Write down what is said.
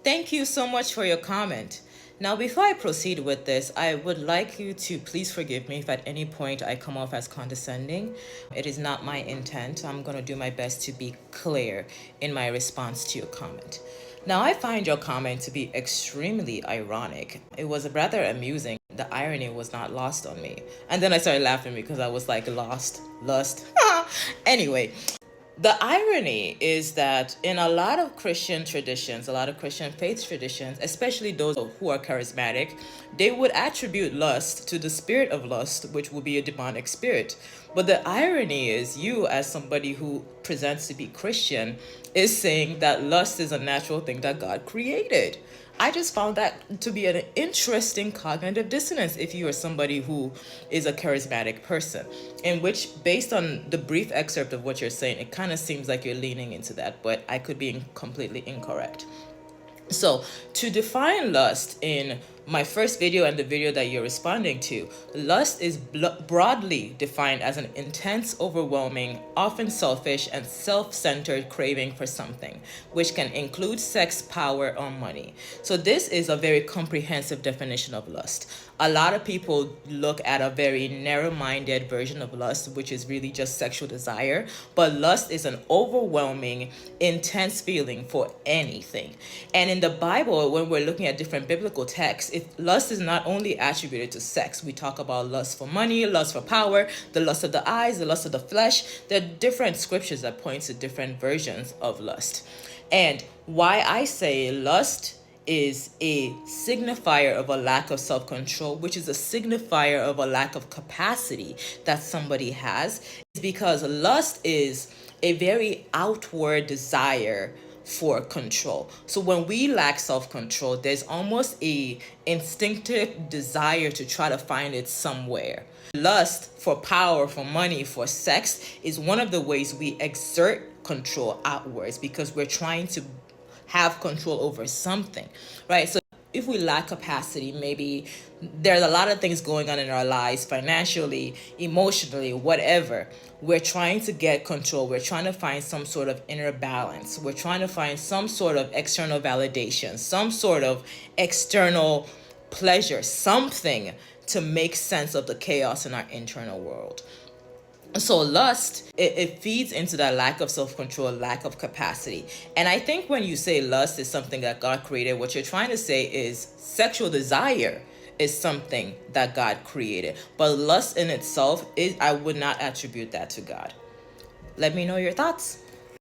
Thank you so much for your comment. Now, before I proceed with this, I would like you to please forgive me if at any point I come off as condescending. It is not my intent. I'm going to do my best to be clear in my response to your comment. Now, I find your comment to be extremely ironic. It was rather amusing. The irony was not lost on me. And then I started laughing because I was like, lost, lust. Anyway, the irony is that in a lot of Christian traditions, a lot of Christian faith traditions, especially those who are charismatic, they would attribute lust to the spirit of lust, which would be a demonic spirit. But the irony is, you, as somebody who presents to be Christian, is saying that lust is a natural thing that God created. I just found that to be an interesting cognitive dissonance if you are somebody who is a charismatic person, in which, based on the brief excerpt of what you're saying, it kind of seems like you're leaning into that, but I could be completely incorrect. So, to define lust in my first video and the video that you're responding to, lust is broadly defined as an intense, overwhelming, often selfish and self-centered craving for something, which can include sex, power, or money. So this is a very comprehensive definition of lust. A lot of people look at a very narrow-minded version of lust, which is really just sexual desire, but lust is an overwhelming, intense feeling for anything. And in the Bible, when we're looking at different biblical texts, lust is not only attributed to sex. We talk about lust for money, lust for power, the lust of the eyes, the lust of the flesh. There are different scriptures that point to different versions of lust. And why I say lust is a signifier of a lack of self-control, which is a signifier of a lack of capacity that somebody has, is because lust is a very outward desire for control. So when we lack self-control, there's almost a instinctive desire to try to find it somewhere. Lust for power, for money, for sex is one of the ways we exert control outwards, because we're trying to have control over something, right? So if we lack capacity, maybe there's a lot of things going on in our lives, financially, emotionally, whatever. We're trying to get control. We're trying to find some sort of inner balance. We're trying to find some sort of external validation, some sort of external pleasure, something to make sense of the chaos in our internal world. So lust, it feeds into that lack of self-control, lack of capacity. And I think when you say lust is something that God created, what you're trying to say is sexual desire is something that God created. But lust in itself, I would not attribute that to God. Let me know your thoughts.